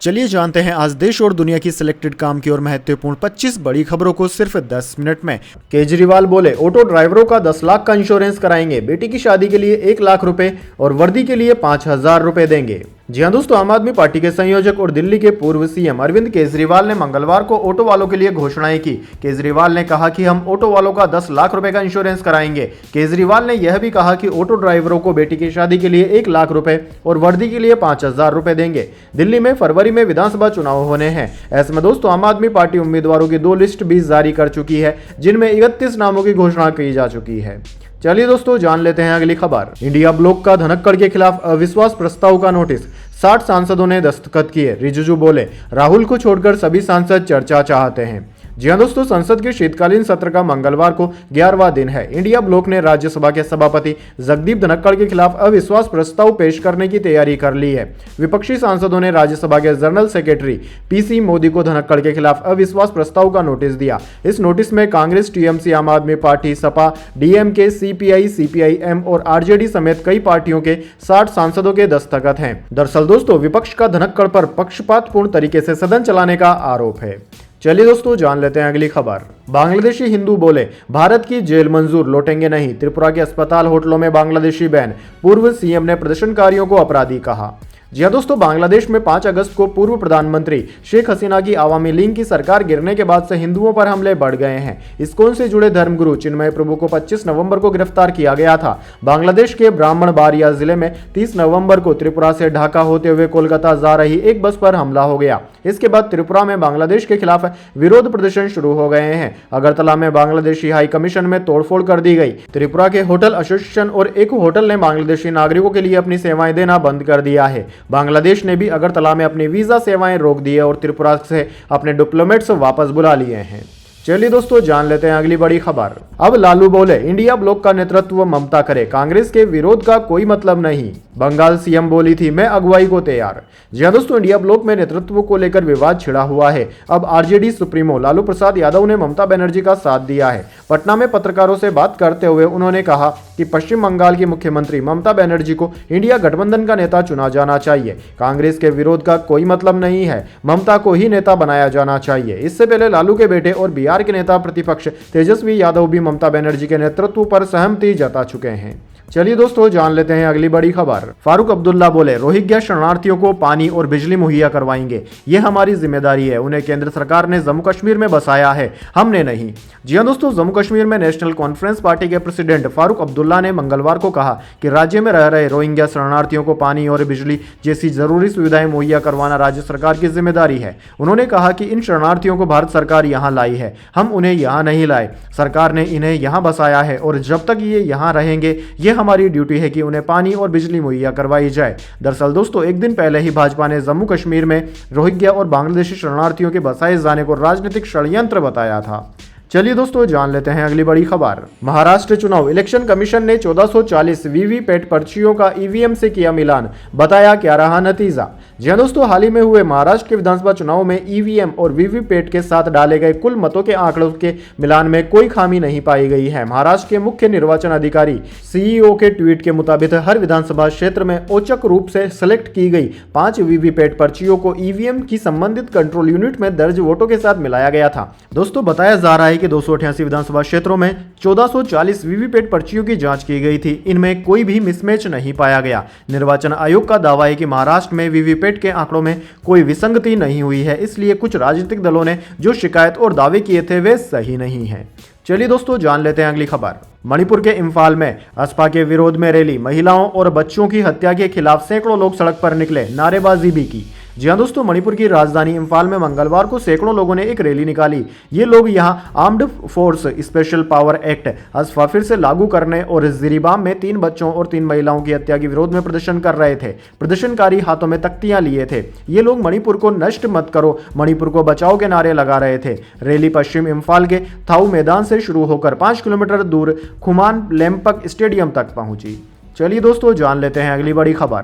चलिए जानते हैं आज देश और दुनिया की सिलेक्टेड काम की और महत्वपूर्ण 25 बड़ी खबरों को सिर्फ 10 मिनट में। केजरीवाल बोले ऑटो ड्राइवरों का 10 लाख का इंश्योरेंस कराएंगे, बेटी की शादी के लिए 1 लाख रुपए और वर्दी के लिए 5,000 रुपए देंगे। जी हां दोस्तों, आम आदमी पार्टी के संयोजक और दिल्ली के पूर्व सीएम अरविंद केजरीवाल ने मंगलवार को ऑटो वालों के लिए घोषणाएं की। केजरीवाल ने कहा कि हम ऑटो वालों का 10 लाख रुपए का इंश्योरेंस कराएंगे। केजरीवाल ने यह भी कहा कि ऑटो ड्राइवरों को बेटी की शादी के लिए 1 लाख रुपए और वर्दी के लिए 5,000 रुपए देंगे। दिल्ली में फरवरी में विधानसभा चुनाव होने हैं। ऐसे में दोस्तों आम आदमी पार्टी उम्मीदवारों की 2 लिस्ट भी जारी कर चुकी है, जिनमें 31 नामों की घोषणा की जा चुकी है। चलिए दोस्तों जान लेते हैं अगली खबर। इंडिया ब्लॉक का धनखड़ के खिलाफ अविश्वास प्रस्ताव का नोटिस, 60 सांसदों ने दस्तखत किए। रिजिजू बोले राहुल को छोड़कर सभी सांसद चर्चा चाहते हैं। जी हां दोस्तों, संसद के शीतकालीन सत्र का मंगलवार को 11वां दिन है। इंडिया ब्लॉक ने राज्यसभा के सभापति जगदीप धनखड़ के खिलाफ अविश्वास प्रस्ताव पेश करने की तैयारी कर ली है। विपक्षी सांसदों ने राज्यसभा के जनरल सेक्रेटरी पीसी मोदी को धनखड़ के खिलाफ अविश्वास प्रस्ताव का नोटिस दिया। इस नोटिस में कांग्रेस, टीएमसी, आम आदमी party, Sapa, DMK, CPI, CPIM और आरजेडी समेत कई पार्टियों के 60 सांसदों के दस्तखत हैं। दरअसल दोस्तों विपक्ष का धनखड़ पर पक्षपातपूर्ण तरीके से सदन चलाने का आरोप है। चलिए दोस्तों जान लेते हैं अगली खबर। बांग्लादेशी हिंदू बोले भारत की जेल मंजूर, लौटेंगे नहीं। त्रिपुरा के अस्पताल होटलों में बांग्लादेशी बैन, पूर्व सीएम ने प्रदर्शनकारियों को अपराधी कहा। जी हां दोस्तों, बांग्लादेश में 5 अगस्त को पूर्व प्रधानमंत्री शेख हसीना की आवामी लीग की सरकार गिरने के बाद से हिंदुओं पर हमले बढ़ गए हैं। इस्कॉन से जुड़े धर्मगुरु चिन्मय प्रभु को 25 नवंबर को गिरफ्तार किया गया था। बांग्लादेश के ब्राह्मणबाड़िया जिले में 30 नवंबर को त्रिपुरा से ढाका होते हुए कोलकाता जा रही एक बस पर हमला हो गया। इसके बाद त्रिपुरा में बांग्लादेश के खिलाफ विरोध प्रदर्शन शुरू हो गए हैं। अगरतला में बांग्लादेशी हाई कमीशन में तोड़फोड़ कर दी गई। त्रिपुरा के होटल एसोसिएशन और एक होटल ने बांग्लादेशी नागरिकों के लिए अपनी सेवाएं देना बंद कर दिया है। बांग्लादेश ने भी अगरतला में अपनी वीजा सेवाएं रोक दी है और त्रिपुरा से अपने डिप्लोमेट्स वापस बुला लिए हैं। चलिए दोस्तों जान लेते हैं अगली बड़ी खबर। अब लालू बोले इंडिया ब्लॉक का नेतृत्व ममता करे, कांग्रेस के विरोध का कोई मतलब नहीं। बंगाल सीएम बोली थी मैं अगुवाई को तैयार। जी हां दोस्तों, इंडिया ब्लॉक में नेतृत्व को लेकर विवाद छिड़ा हुआ है। अब आरजेडी सुप्रीमो लालू प्रसाद यादव ने ममता बनर्जी का साथ दिया है। पटना में पत्रकारों से बात करते हुए उन्होंने कहा कि पश्चिम बंगाल की मुख्यमंत्री ममता बनर्जी को इंडिया गठबंधन का नेता चुना जाना चाहिए। कांग्रेस के विरोध का कोई मतलब नहीं है, ममता को ही नेता बनाया जाना चाहिए। इससे पहले लालू के बेटे और बिहार के नेता प्रतिपक्ष तेजस्वी यादव भी ममता बनर्जी के नेतृत्व पर सहमति जता चुके हैं। चलिए दोस्तों जान लेते हैं अगली बड़ी खबर। फारूक अब्दुल्ला बोले रोहिंग्या शरणार्थियों को पानी और बिजली मुहैया करवाएंगे, ये हमारी जिम्मेदारी है। उन्हें केंद्र सरकार ने जम्मू कश्मीर में बसाया है, हमने नहीं। जी हां दोस्तों, जम्मू कश्मीर में नेशनल कॉन्फ्रेंस पार्टी के प्रेसिडेंट फारूक अब्दुल्ला ने मंगलवार को कहा कि राज्य में रह रहे रोहिंग्या शरणार्थियों को पानी और बिजली जैसी जरूरी सुविधाएं मुहैया करवाना राज्य सरकार की जिम्मेदारी है। उन्होंने कहा कि इन शरणार्थियों को भारत सरकार यहाँ लाई है, हम उन्हें यहाँ नहीं लाए। सरकार ने इन्हें यहाँ बसाया है और जब तक ये यहाँ रहेंगे ये हमारी ड्यूटी है कि उन्हें पानी और बिजली मुहैया करवाई जाए। दरअसल दोस्तों एक दिन पहले ही भाजपा ने जम्मू कश्मीर में रोहिंग्या और बांग्लादेशी शरणार्थियों के बसाए जाने को राजनीतिक षड्यंत्र बताया था। चलिए दोस्तों जान लेते हैं अगली बड़ी खबर। महाराष्ट्र चुनाव इलेक्शन कमीशन ने 1440 वीवीपैट पर्चियों का ईवीएम से किया मिलान, बताया क्या रहा नतीजा। जी हां दोस्तों, हाल ही में हुए महाराष्ट्र के विधानसभा चुनाव में ईवीएम और वीवीपैट के साथ डाले गए कुल मतों के आंकड़ों के मिलान में कोई खामी नहीं पाई गई है। महाराष्ट्र के मुख्य निर्वाचन अधिकारी सीईओ के ट्वीट के मुताबिक हर विधानसभा क्षेत्र में औचक रूप से सेलेक्ट की गई 5 वीवीपैट पर्चियों को ईवीएम की संबंधित कंट्रोल यूनिट में दर्ज वोटों के साथ मिलाया गया था। दोस्तों बताया जा रहा है कि 288 विधानसभा क्षेत्रों में 1440 वीवीपैट पर्चियों की जांच की गई थी। इनमें कोई भी मिसमैच नहीं पाया गया। निर्वाचन आयोग का दावा है कि महाराष्ट्र में वीवीपैट के आंकड़ों में कोई विसंगति नहीं हुई है, इसलिए कुछ राजनीतिक दलों ने जो शिकायत और दावे किए थे वे सही नहीं है। चलिए दोस्तों जान लेते हैं अगली खबर। मणिपुर के इम्फाल में असपा के विरोध में रैली, महिलाओं और बच्चों की हत्या के खिलाफ सैकड़ों लोग सड़क पर निकले, नारेबाजी भी की। जी हां दोस्तों, मणिपुर की राजधानी इम्फाल में मंगलवार को सैकड़ों लोगों ने एक रैली निकाली। ये लोग यहां armed force special power act AFSPA फिर से लागू करने और जिरीबाम में 3 बच्चों और 3 महिलाओं की हत्या के विरोध में प्रदर्शन कर रहे थे। प्रदर्शनकारी हाथों में तख्तियां लिए थे। ये लोग मणिपुर को नष्ट मत करो, मणिपुर को बचाओ के नारे लगा रहे थे। रैली पश्चिम इम्फाल के थाऊ मैदान से शुरू होकर 5 किलोमीटर दूर खुमान लेम्पक स्टेडियम तक पहुंची। चलिए दोस्तों जान लेते हैं अगली बड़ी खबर।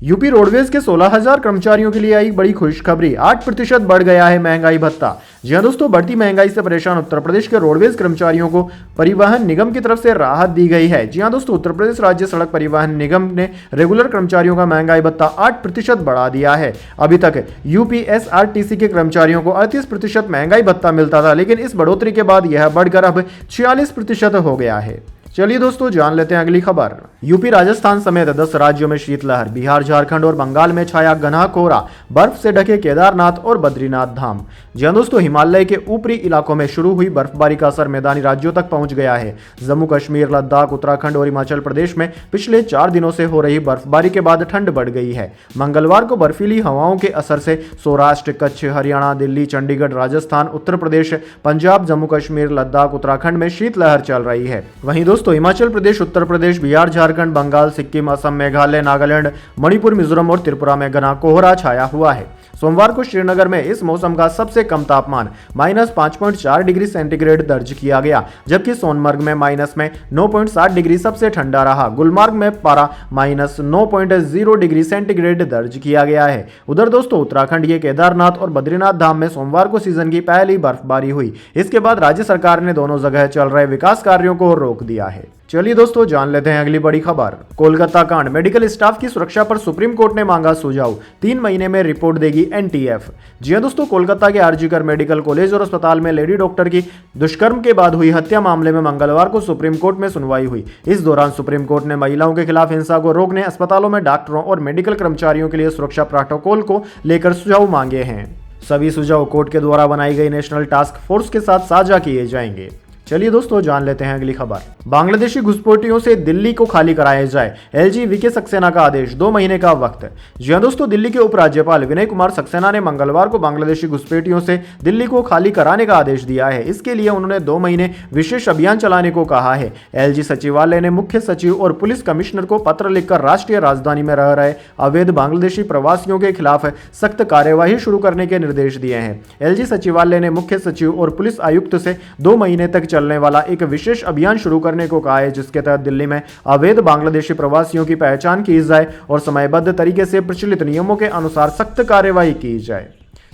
यूपी रोडवेज के 16,000 कर्मचारियों के लिए आई बड़ी खुशखबरी, 8% बढ़ गया है महंगाई भत्ता। जी हां दोस्तों, बढ़ती महंगाई से परेशान उत्तर प्रदेश के रोडवेज कर्मचारियों को परिवहन निगम की तरफ से राहत दी गई है। जी हां दोस्तों, उत्तर प्रदेश राज्य सड़क परिवहन निगम ने रेगुलर कर्मचारियों का महंगाई भत्ता 8% बढ़ा दिया है। अभी तक यूपीएसआरटीसी के कर्मचारियों को 38% महंगाई भत्ता मिलता था, लेकिन इस बढ़ोतरी के बाद यह बढ़कर अब 46% हो गया है। चलिए दोस्तों जान लेते हैं अगली खबर। यूपी राजस्थान समेत 10 राज्यों में शीतलहर, बिहार झारखंड और बंगाल में छाया घना कोहरा, बर्फ से ढके केदारनाथ और बद्रीनाथ धाम। जी हां दोस्तों, हिमालय के ऊपरी इलाकों में शुरू हुई बर्फबारी का असर मैदानी राज्यों तक पहुंच गया है। जम्मू कश्मीर, लद्दाख, उत्तराखंड और हिमाचल प्रदेश में पिछले 4 दिनों से हो रही बर्फबारी के बाद ठंड बढ़ गई है। मंगलवार को बर्फीली हवाओं के असर से सौराष्ट्र, कच्छ, हरियाणा, दिल्ली, चंडीगढ़, राजस्थान, उत्तर प्रदेश, पंजाब, जम्मू कश्मीर, लद्दाख, उत्तराखंड में शीतलहर चल रही है। वहीं दोस्तों हिमाचल प्रदेश, उत्तर प्रदेश, बिहार, झारखंड, बंगाल, सिक्किम, असम, मेघालय, नागालैंड, मणिपुर, मिजोरम और त्रिपुरा में घना कोहरा छाया हुआ है। सोमवार को श्रीनगर में इस मौसम का सबसे कम तापमान -5.4 डिग्री सेंटीग्रेड दर्ज किया गया, जबकि सोनमर्ग में -9.7 डिग्री सबसे ठंडा रहा। गुलमर्ग में पारा -9.0 डिग्री सेंटीग्रेड दर्ज किया गया है। उधर दोस्तों उत्तराखंड के केदारनाथ और बद्रीनाथ धाम में सोमवार को सीजन की पहली बर्फबारी हुई। इसके बाद राज्य सरकार ने दोनों जगह चल रहे विकास कार्यों को रोक दिया है। चलिए दोस्तों जान लेते हैं अगली बड़ी खबर। कोलकाता कांड, मेडिकल स्टाफ की सुरक्षा पर सुप्रीम कोर्ट ने मांगा सुझाव, 3 महीने में रिपोर्ट देगी एनटीएफ। जी हां दोस्तों, कोलकाता के आरजीकर मेडिकल कॉलेज और अस्पताल में लेडी डॉक्टर की दुष्कर्म के बाद हुई हत्या मामले में मंगलवार को सुप्रीम कोर्ट में सुनवाई हुई। इस दौरान सुप्रीम कोर्ट ने महिलाओं के खिलाफ हिंसा को रोकने, अस्पतालों में डॉक्टरों और मेडिकल कर्मचारियों के लिए सुरक्षा प्रोटोकॉल को लेकर सुझाव मांगे हैं। सभी सुझाव कोर्ट के द्वारा बनाई गई नेशनल टास्क फोर्स के साथ साझा किए जाएंगे। चलिए दोस्तों जान लेते हैं अगली खबर। बांग्लादेशी घुसपैठियों से दिल्ली को खाली कराया जाए, एलजी वीके सक्सेना का आदेश, 2 महीने का वक्त। जी हां दोस्तों, दिल्ली के उपराज्यपाल विनय कुमार सक्सेना ने मंगलवार को बांग्लादेशी घुसपैठियों से दिल्ली को खाली कराने का आदेश दिया है। इसके लिए उन्होंने 2 महीने विशेष अभियान चलाने को कहा है। एलजी सचिवालय ने मुख्य सचिव और पुलिस कमिश्नर को पत्र लिखकर राष्ट्रीय राजधानी में रह रहे अवैध बांग्लादेशी प्रवासियों के खिलाफ सख्त कार्यवाही शुरू करने के निर्देश दिए हैं। एलजी सचिवालय ने मुख्य सचिव और पुलिस आयुक्त से 2 महीने तक चलने वाला एक विशेष अभियान शुरू करने को कहा है, जिसके तहत दिल्ली में अवैध बांग्लादेशी प्रवासियों की पहचान की जाए और समयबद्ध तरीके से प्रचलित नियमों के अनुसार सख्त कार्यवाही की जाए।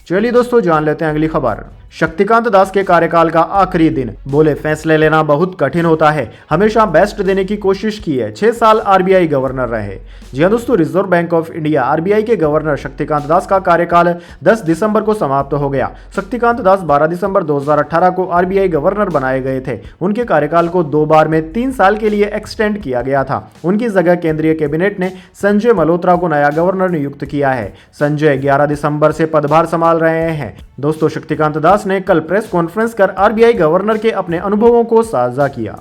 चलिए दोस्तों जान लेते हैं अगली खबर। शक्तिकांत दास के कार्यकाल का आखिरी दिन, बोले फैसले लेना बहुत कठिन होता है, हमेशा बेस्ट देने की कोशिश की है, 6 साल आरबीआई गवर्नर रहे। जी हां दोस्तों, reserve bank of India RBI के गवर्नर शक्तिकांत दास का कार्यकाल 10 दिसंबर को समाप्त हो गया। शक्तिकांत दास 12 दिसंबर 2018 को आरबीआई गवर्नर बनाए गए थे। उनके कार्यकाल को 2 बार में 3 साल के लिए एक्सटेंड किया गया था। उनकी जगह केंद्रीय कैबिनेट ने संजय मल्होत्रा को नया गवर्नर नियुक्त किया है। संजय 11 दिसंबर से पदभार संभाल रहे हैं। दोस्तों शक्तिकांत दास ने कल प्रेस कॉन्फ्रेंस कर आरबीआई गवर्नर के अपने अनुभवों को साझा किया।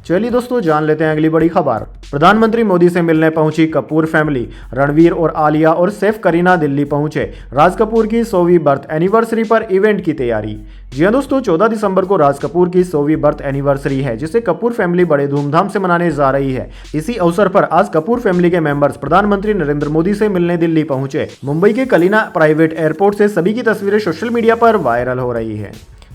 चलिए दोस्तों जान लेते हैं अगली बड़ी खबर। प्रधानमंत्री मोदी से मिलने पहुंची कपूर फैमिली, रणवीर और आलिया और सैफ करीना दिल्ली पहुंचे। राज कपूर की 100वीं बर्थ एनिवर्सरी पर इवेंट की तैयारी। जी हां दोस्तों, 14 दिसंबर को राज कपूर की 100वीं बर्थ एनिवर्सरी है, जिसे कपूर फैमिली बड़े धूमधाम से मनाने जा रही है। इसी अवसर पर आज कपूर फैमिली के मेंबर्स प्रधानमंत्री नरेंद्र मोदी से मिलने दिल्ली पहुंचे। मुंबई के कलिना प्राइवेट एयरपोर्ट से सभी की तस्वीरें सोशल मीडिया पर वायरल हो रही है।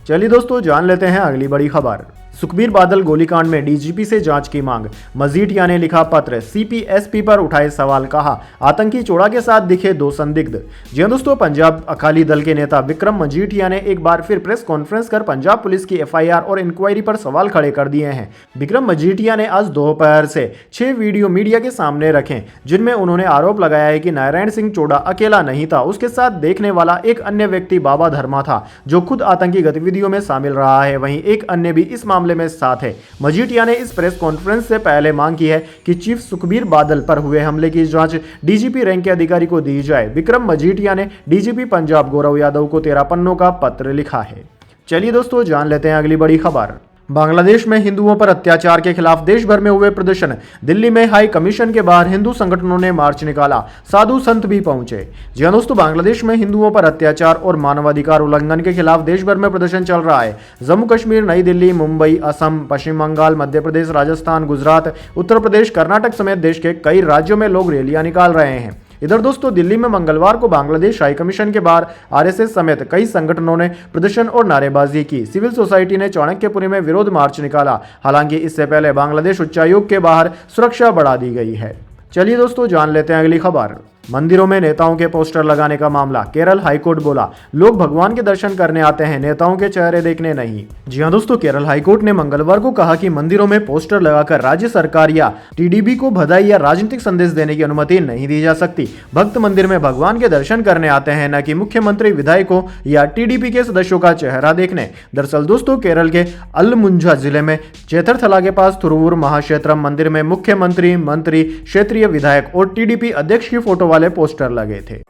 चलिए दोस्तों जान लेते हैं अगली बड़ी खबर। सुखबीर बादल गोलीकांड में डीजीपी से जांच की मांग, मजीठिया ने लिखा पत्र, सीपीएसपी पर उठाए सवाल, कहा आतंकी चोड़ा के साथ दिखे 2 संदिग्ध। जी हां दोस्तों, पंजाब अकाली दल के नेता विक्रम मजीठिया ने एक बार फिर प्रेस कॉन्फ्रेंस कर पंजाब पुलिस की एफआईआर और इंक्वायरी पर सवाल खड़े कर दिए हैं। विक्रम मजीठिया ने आज दोपहर से 6 वीडियो मीडिया के सामने रखे, जिनमें उन्होंने आरोप लगाया है कि नारायण सिंह चोड़ा अकेला नहीं था, उसके साथ देखने वाला एक अन्य व्यक्ति बाबा धर्मा था, जो खुद आतंकी गतिविधियों में शामिल रहा है। वहीं एक अन्य भी इस मामले में साथ है। मजीठिया ने इस प्रेस कॉन्फ्रेंस से पहले मांग की है कि चीफ सुखबीर बादल पर हुए हमले की जांच डीजीपी रैंक के अधिकारी को दी जाए। विक्रम मजीठिया ने डीजीपी पंजाब गौरव यादव को 13 पन्नों का पत्र लिखा है। चलिए दोस्तों जान लेते हैं अगली बड़ी खबर। बांग्लादेश में हिंदुओं पर अत्याचार के खिलाफ देश भर में हुए प्रदर्शन, दिल्ली में हाई कमीशन के बाहर हिंदू संगठनों ने मार्च निकाला, साधु संत भी पहुंचे। जी हां दोस्तों, बांग्लादेश में हिंदुओं पर अत्याचार और मानवाधिकार उल्लंघन के खिलाफ देश भर में प्रदर्शन चल रहा है। जम्मू कश्मीर, नई दिल्ली, मुंबई, असम, पश्चिम बंगाल, मध्य प्रदेश, राजस्थान, गुजरात, उत्तर प्रदेश, कर्नाटक समेत देश के कई राज्यों में लोग रैलियां निकाल रहे हैं। इधर दोस्तों दिल्ली में मंगलवार को बांग्लादेश हाई कमीशन के बाहर आरएसएस समेत कई संगठनों ने प्रदर्शन और नारेबाजी की। सिविल सोसाइटी ने चाणक्यपुरी में विरोध मार्च निकाला। हालांकि इससे पहले बांग्लादेश उच्चायोग के बाहर सुरक्षा बढ़ा दी गई है। चलिए दोस्तों जान लेते हैं अगली खबर। मंदिरों में नेताओं के पोस्टर लगाने का मामला, केरल हाईकोर्ट बोला लोग भगवान के दर्शन करने आते हैं, नेताओं के चेहरे देखने नहीं। जी हां दोस्तों, केरल हाईकोर्ट ने मंगलवार को कहा कि मंदिरों में पोस्टर लगाकर राज्य सरकार या टीडीपी को बधाई या राजनीतिक संदेश देने की अनुमति नहीं दी जा सकती। भक्त मंदिर में भगवान के दर्शन करने आते हैं, न कि मुख्यमंत्री, विधायकों या टीडीपी के सदस्यों का चेहरा देखने। दरअसल दोस्तों केरल के अलमुंझा जिले में चेथरथला के पास थुरुवुर महाक्षेत्रम मंदिर में मुख्यमंत्री, मंत्री, क्षेत्रीय विधायक और टीडीपी अध्यक्ष की फोटो वाले पोस्टर लगे थे।